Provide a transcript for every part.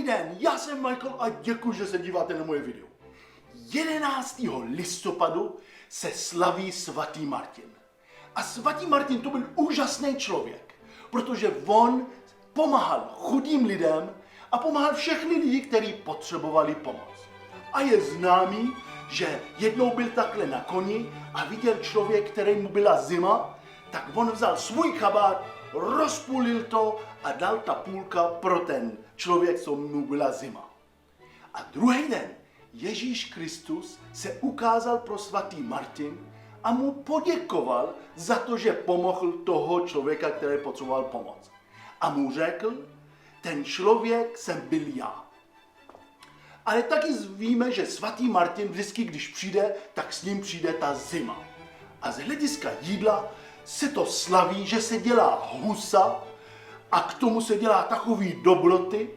Dobrý den, já jsem Michael a děkuji, že se díváte na moje video. 11. listopadu se slaví svatý Martin. A svatý Martin to byl úžasný člověk, protože on pomáhal chudým lidem a pomáhal všechny lidi, kteří potřebovali pomoc. A je známý, že jednou byl takhle na koni a viděl člověk, který mu byla zima, tak on vzal svůj kabát, rozpůlil to a dal ta půlka pro ten člověk, co mu byla zima. A druhý den Ježíš Kristus se ukázal pro svatý Martin a mu poděkoval za to, že pomohl toho člověka, který potřeboval pomoc. A mu řekl, ten člověk jsem byl já. Ale taky víme, že svatý Martin vždycky, když přijde, tak s ním přijde ta zima. A z hlediska jídla se to slaví, že se dělá husa a k tomu se dělá takový dobroty.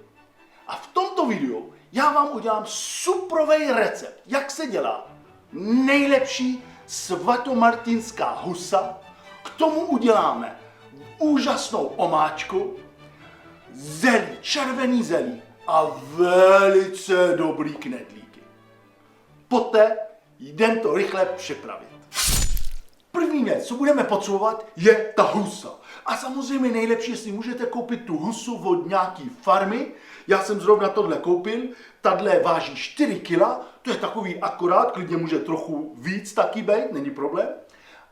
A v tomto videu já vám udělám suprovej recept, jak se dělá nejlepší svatomartinská husa. K tomu uděláme úžasnou omáčku, zelí, červený zelí a velice dobrý knedlíky. Poté jdem to rychle připravit. První věc, co budeme potřebovat, je ta husa. A samozřejmě nejlepší, jestli můžete koupit tu husu od nějaký farmy. Já jsem zrovna tohle koupil, tahle váží 4 kg, to je takový akorát, klidně může trochu víc taky být, není problém.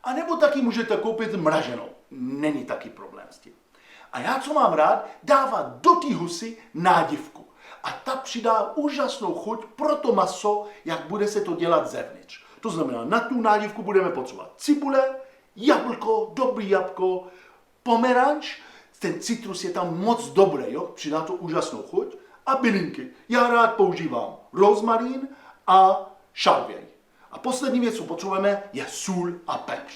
A nebo taky můžete koupit mraženou, není taky problém s tím. A já, co mám rád, dávat do té husy nádivku. A ta přidá úžasnou chuť pro to maso, jak bude se to dělat zevnitř. To znamená, na tu nádivku budeme potřebovat cibule, jablko, dobrý jabko, pomeranč, ten citrus je tam moc dobrý, jo? Přidá to úžasnou chuť, a bylinky. Já rád používám rozmarín a šalvěj. A poslední věc, co potřebujeme, je sůl a pepř.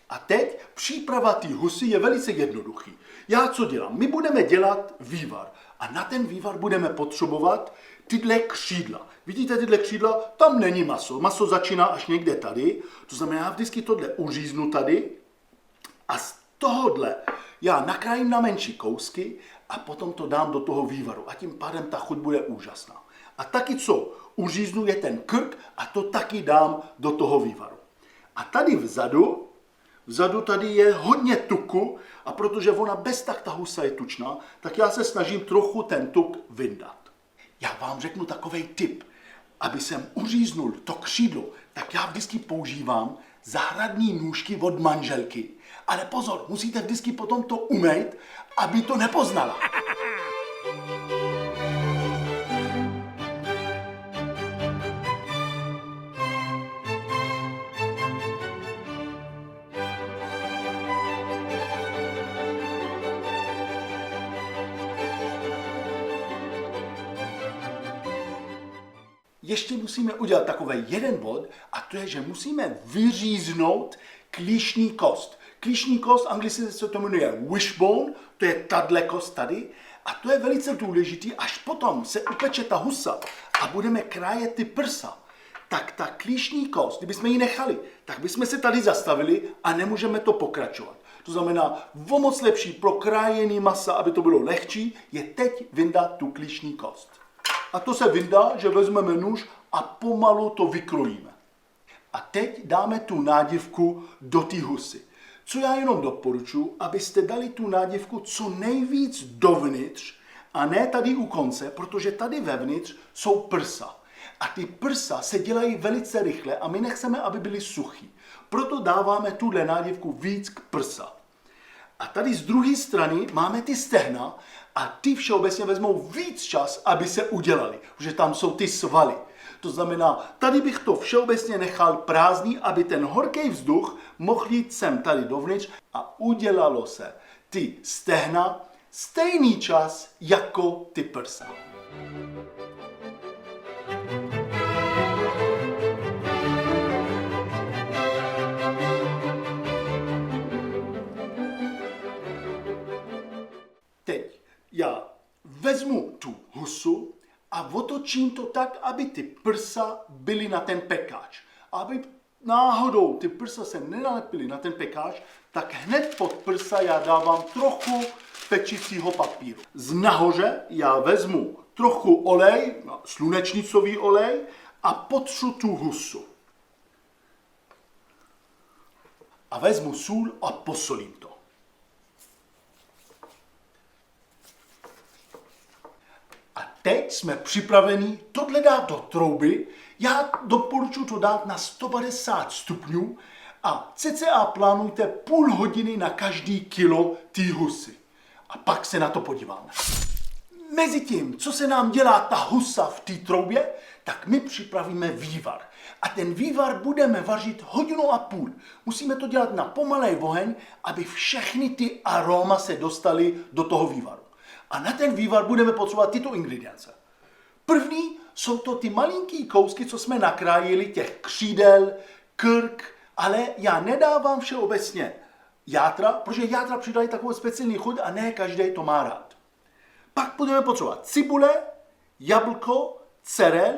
A teď příprava té husy je velice jednoduchý. Já co dělám? My budeme dělat vývar. A na ten vývar budeme potřebovat tyhle křídla. Vidíte tyhle křídla? Tam není maso. Maso začíná až někde tady. To znamená, já vždycky tohle uříznu tady. A z tohohle já nakrájím na menší kousky a potom to dám do toho vývaru. A tím pádem ta chuť bude úžasná. A taky co uříznu je ten krk a to taky dám do toho vývaru. A tady vzadu tady je hodně tuku a protože ona bez tak ta husa je tučná, tak já se snažím trochu ten tuk vyndat. Já vám řeknu takovej tip. Aby jsem uříznul to křídlo, tak já vždycky používám zahradní nůžky od manželky. Ale pozor, musíte vždycky potom to umýt, aby to nepoznala. Ještě musíme udělat takový jeden bod a to je, že musíme vyříznout klíšní kost. Klíšní kost, anglicky se to jmenuje wishbone, to je tahle kost tady a to je velice důležitý, až potom se upeče ta husa a budeme krájet ty prsa, tak ta klíšní kost, kdybychom ji nechali, tak bychom se tady zastavili a nemůžeme to pokračovat. To znamená, o moc lepší pro krájení masa, aby to bylo lehčí, je teď vyndat tu klíšní kost. A to se vyndá, že vezmeme nůž a pomalu to vykrojíme. A teď dáme tu nádivku do té husy. Co já jenom doporučuji, abyste dali tu nádivku co nejvíc dovnitř a ne tady u konce, protože tady vevnitř jsou prsa. A ty prsa se dělají velice rychle a my nechceme, aby byly suchý. Proto dáváme tuhle nádivku víc k prsa. A tady z druhé strany máme ty stehna a ty všeobecně vezmou víc čas, aby se udělali, protože tam jsou ty svaly. To znamená, tady bych to všeobecně nechal prázdný, aby ten horký vzduch mohl jít sem tady dovnitř a udělalo se ty stehna stejný čas jako ty prsa. Teď já vezmu tu husu a točím to tak, aby ty prsa byly na ten pekáč. Aby náhodou ty prsa se nenalepily na ten pekáč, tak hned pod prsa já dávám trochu pečícího papíru. Z nahoře já vezmu trochu olej, slunečnicový olej a potřu tu husu. A vezmu sůl a posolím to. A teď jsme připraveni tohle dát do trouby. Já doporučuji to dát na 150 stupňů a cca plánujte půl hodiny na každý kilo té husy. A pak se na to podíváme. Mezitím, co se nám dělá ta husa v té troubě, tak my připravíme vývar. A ten vývar budeme vařit 1,5 hodiny. Musíme to dělat na pomalej oheň, aby všechny ty aroma se dostaly do toho vývaru. A na ten vývar budeme potřebovat tyto ingredience. První jsou to ty malinký kousky, co jsme nakrájeli, těch křídel, krk, ale já nedávám všeobecně játra, protože játra přidají takovou speciální chuť a ne každý to má rád. Pak budeme potřebovat cibule, jablko, cerel,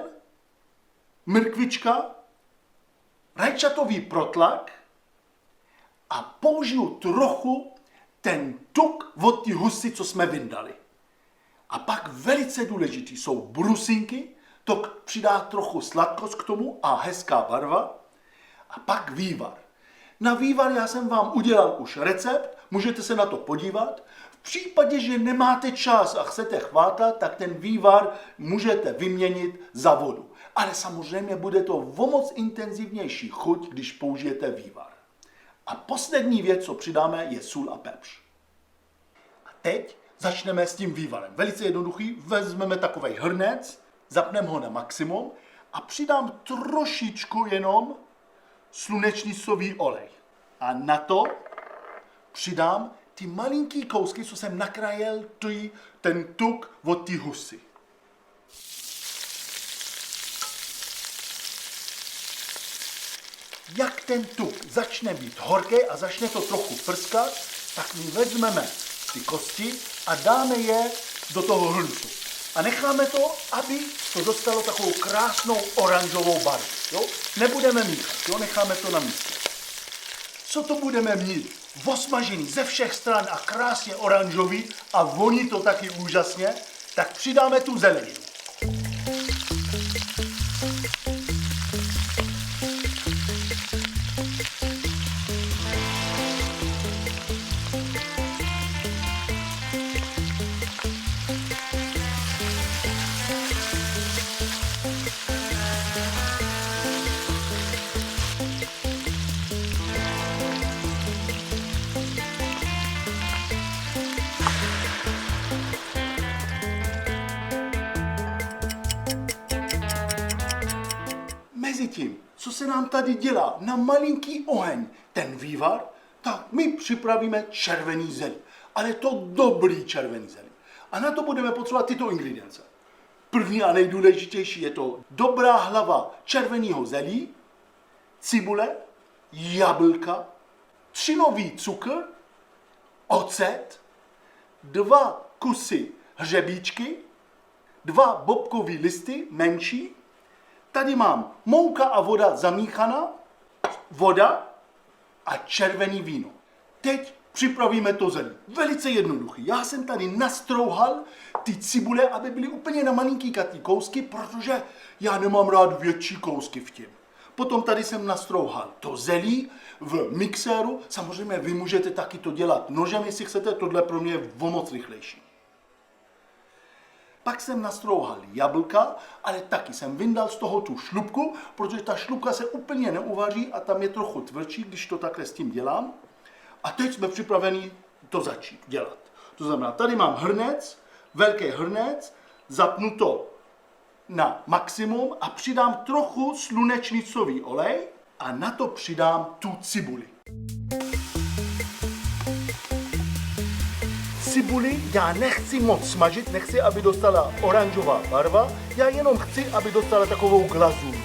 mrkvička, rajčatový protlak a použiju trochu ten tuk od té husy, co jsme vyndali. A pak velice důležitý jsou brusinky, to přidá trochu sladkost k tomu a hezká barva. A pak vývar. Na vývar já jsem vám udělal už recept, můžete se na to podívat. V případě, že nemáte čas a chcete chvátat, tak ten vývar můžete vyměnit za vodu. Ale samozřejmě bude to o moc intenzivnější chuť, když použijete vývar. A poslední věc, co přidáme, je sůl a pepř. A teď začneme s tím vývarem. Velice jednoduchý, vezmeme takovej hrnec, zapneme ho na maximum a přidám trošičku jenom slunečnicový olej. A na to přidám ty malinký kousky, co jsem nakrájel, ten tuk od té husy. Jak ten tuk začne být horký a začne to trochu prskat, tak my vezmeme ty kosti a dáme je do toho hrncu. A necháme to, aby to dostalo takovou krásnou oranžovou barvu. Jo? Nebudeme míchat, jo? Necháme to na místě. Co to budeme mít? Osmažený ze všech stran a krásně oranžový a voní to taky úžasně, tak přidáme tu zeleninu. Mezitím, co se nám tady dělá na malinký oheň, ten vývar, tak my připravíme červený zelí. Ale to dobrý červený zelí. A na to budeme potřebovat tyto ingredience. První a nejdůležitější je to dobrá hlava červeného zelí, cibule, jablka, třinový cukr, ocet, 2 kusy hřebíčky, 2 bobkové listy menší. Tady mám mouka a voda zamíchaná, voda a červený víno. Teď připravíme to zelí. Velice jednoduchý. Já jsem tady nastrouhal ty cibule, aby byly úplně na malinký katý kousky, protože já nemám rád větší kousky v tím. Potom tady jsem nastrouhal to zelí v mixéru. Samozřejmě vy můžete taky to dělat nožem, jestli chcete, tohle pro mě je o moc rychlejší. Pak jsem nastrouhal jablka, ale taky jsem vyndal z toho tu šlupku, protože ta šlupka se úplně neuvaří a tam je trochu tvrdší, když to takhle s tím dělám. A teď jsme připraveni to začít dělat. To znamená, tady mám hrnec, velký hrnec, zapnu to na maximum a přidám trochu slunečnicový olej a na to přidám tu cibuli. Cibuli já nechci moc smažit, nechci, aby dostala oranžová barva, já jenom chci, aby dostala takovou glazuru.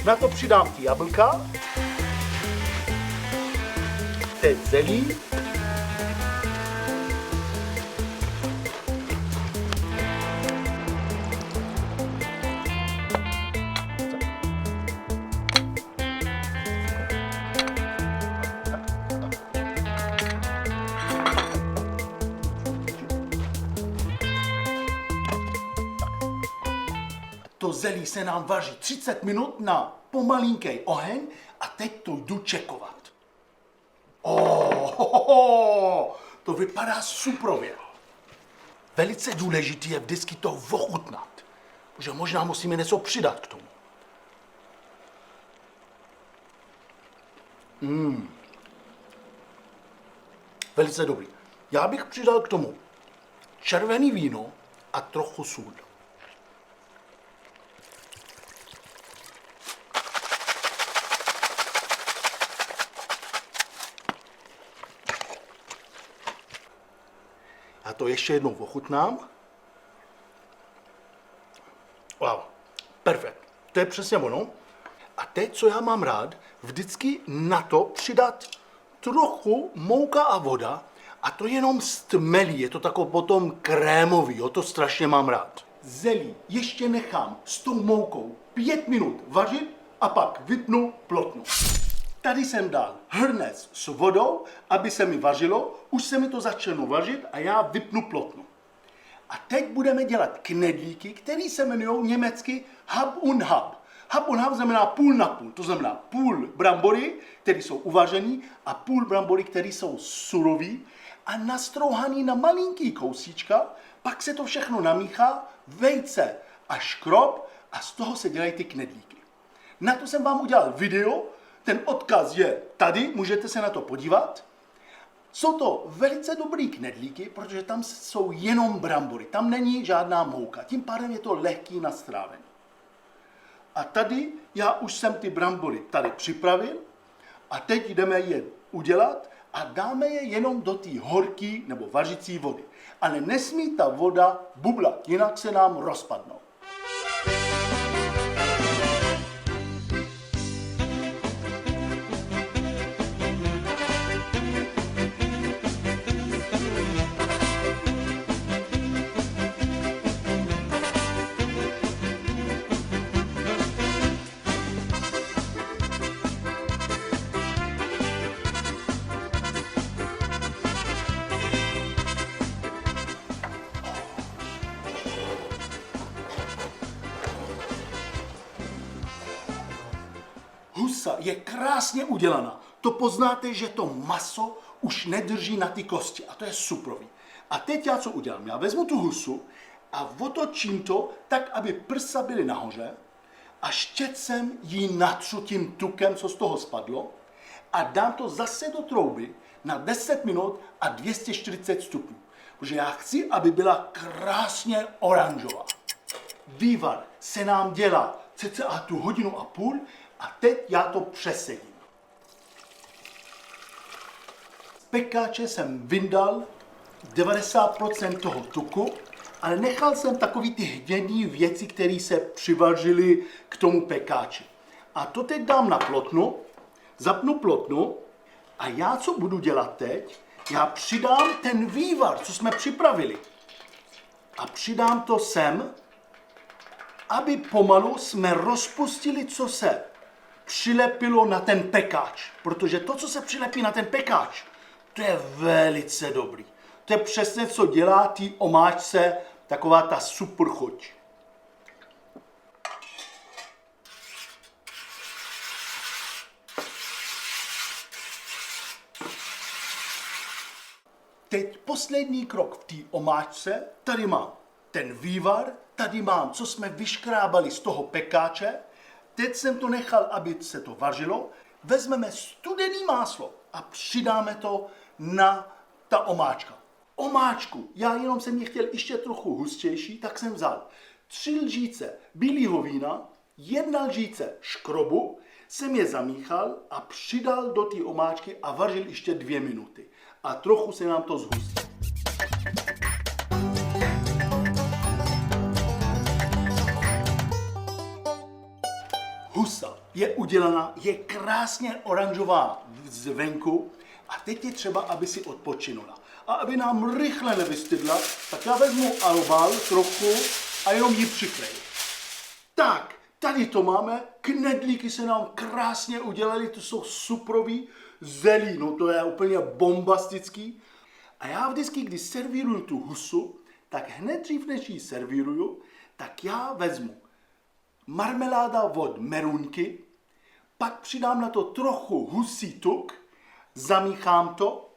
Na to přidám ty jablka, teď zelí, to zelí se nám vaří 30 minut na pomalinký oheň a teď to jdu čekovat. To vypadá suprově. Velice důležité je vždycky to ochutnat, protože možná musíme něco přidat k tomu. Velice dobrý. Já bych přidal k tomu červený víno a trochu sůl. Já to ještě jednou ochutnám. Wow, perfekt. To je přesně ono. A teď, co já mám rád, vždycky na to přidat trochu mouka a voda a to jenom stmelí. Je to takové potom krémový, to strašně mám rád. Zelí ještě nechám s tou moukou 5 minut vařit a pak vypnu, plotnu. Tady jsem dal hrnec s vodou, aby se mi vařilo, už se mi to začalo vařit a já vypnu, plotnu. A teď budeme dělat knedlíky, které se jmenují německy Hab und Hab. Hab und Hab znamená půl na půl, to znamená půl brambory, které jsou uvařený, a půl brambory, které jsou surový a nastrouhaný na malinký kousíčka, pak se to všechno namíchá, vejce a škrob a z toho se dělají ty knedlíky. Na to jsem vám udělal video, ten odkaz je tady, můžete se na to podívat. Jsou to velice dobrý knedlíky, protože tam jsou jenom brambory, tam není žádná mouka, tím pádem je to lehký na strávení. A tady já už jsem ty brambory tady připravil a teď jdeme je udělat a dáme je jenom do té horké nebo vařící vody. Ale nesmí ta voda bublat, jinak se nám rozpadnou. Husa je krásně udělaná. To poznáte, že to maso už nedrží na ty kosti a to je suprový. A teď já co udělám? Já vezmu tu husu a otočím to tak, aby prsa byly nahoře a štětcem ji natřu tím tukem, co z toho spadlo a dám to zase do trouby na 10 minut a 240 stupňů. Protože já chci, aby byla krásně oranžová. Vývar se nám dělá cca tu hodinu a půl a teď já to přesedím. Z pekáče jsem vyndal 90% toho tuku, ale nechal jsem takový ty hnědý věci, které se přivařily k tomu pekáči. A to teď dám na plotnu, zapnu plotnu a já co budu dělat teď? Já přidám ten vývar, co jsme připravili. A přidám to sem, aby pomalu jsme rozpustili, co se přilepilo na ten pekáč. Protože to, co se přilepí na ten pekáč, to je velice dobrý. To je přesně, co dělá té omáčce taková ta super chuť. Teď poslední krok v té omáčce. Tady mám ten vývar, tady mám, co jsme vyškrábali z toho pekáče. Teď jsem to nechal, aby se to vařilo. Vezmeme studený máslo a přidáme to na ta omáčka. Omáčku, já jenom jsem ji chtěl ještě trochu hustější, tak jsem vzal 3 lžíce bílého vína, 1 lžíce škrobu, jsem je zamíchal a přidal do té omáčky a vařil ještě 2 minuty. A trochu se nám to zhustí. Husa je udělaná, je krásně oranžová zvenku a teď je třeba, aby si odpočinula. A aby nám rychle nevystydla, tak já vezmu albal trochu a jenom ji přikryju. Tak, tady to máme, knedlíky se nám krásně udělaly, to jsou suprový, zelí, no to je úplně bombastický. A já vždycky, když servíruju tu husu, tak hned dřív, než ji servíruju, tak já vezmu marmeláda od merunky, pak přidám na to trochu husí tuk, zamíchám to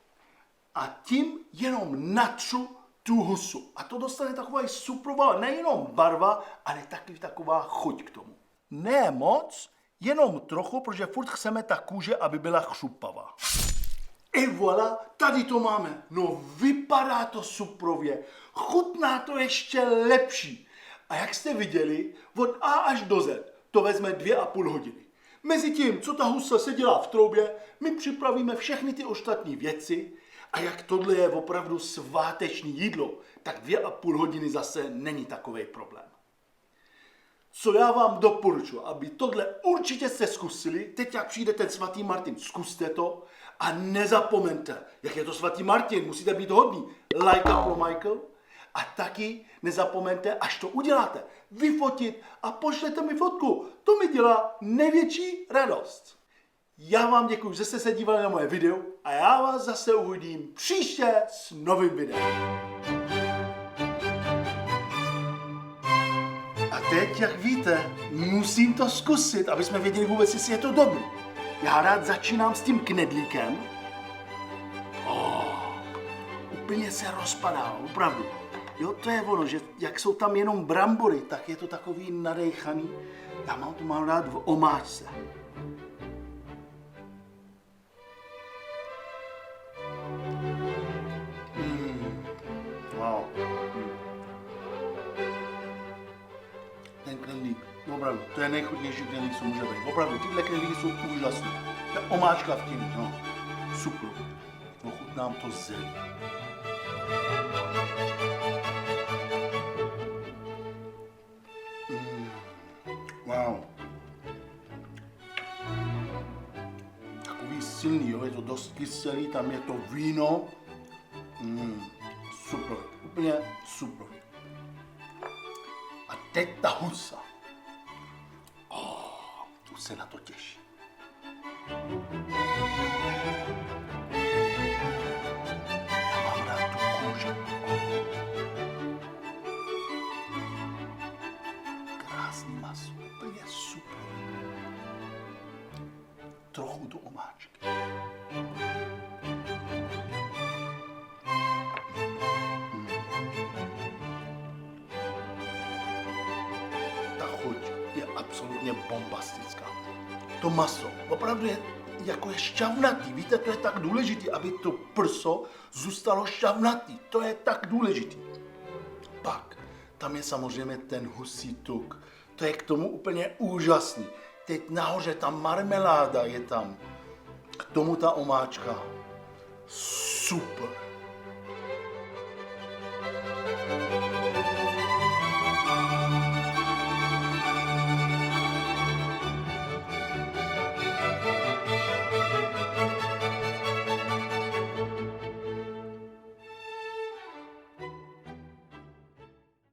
a tím jenom natřu tu husu. A to dostane taková suprová, nejenom barva, ale taky taková chuť k tomu. Ne moc, jenom trochu, protože furt chceme ta kůže, aby byla chřupavá. Et voilà, tady to máme. No vypadá to suprově, chutná to ještě lepší. A jak jste viděli, od A až do Z to vezme 2,5 hodiny. Mezi tím, co ta husa se dělá v troubě, my připravíme všechny ty ostatní věci a jak tohle je opravdu sváteční jídlo, tak 2,5 hodiny zase není takový problém. Co já vám doporučuji, aby tohle určitě jste zkusili, teď jak přijde ten svatý Martin, zkuste to a nezapomeňte, jak je to svatý Martin, musíte být hodný. Lajka pro Michael a taky nezapomeňte, až to uděláte, vyfotit a pošlete mi fotku. To mi dělá největší radost. Já vám děkuji, že jste se dívali na moje video a já vás zase uvidím příště s novým videem. A teď, jak víte, musím to zkusit, aby jsme věděli vůbec, jestli je to dobrý. Já rád začínám s tím knedlíkem. Úplně se rozpadá, opravdu. Jo, to je ono, že jak jsou tam jenom brambory, tak je to takový nadejchaný. Já to mám rád v omáčce. Wow. Ten knedlík, opravdu, to je nejchutnější knedlík, co může být. Opravdu, tyhle knedlíky jsou úžasné. Ta omáčka v tím, no, super. Ochutnám to zelí. Wow. Takový silný, jo, je to dost kyselý, tam je to víno. Super, úplně super. A teď ta husa. Tu se na to těší. Já mám rád tu kůži. Krásný maso, úplně super. Trochu do omáčky. Ta chuť je absolutně bombastická. To maso opravdu je šťavnatý. Víte, to je tak důležitý, aby to prso zůstalo šťavnatý. To je tak důležitý. Pak tam je samozřejmě ten husí tuk. To je k tomu úplně úžasný. Teď nahoře ta marmeláda je tam. K tomu ta omáčka. Super.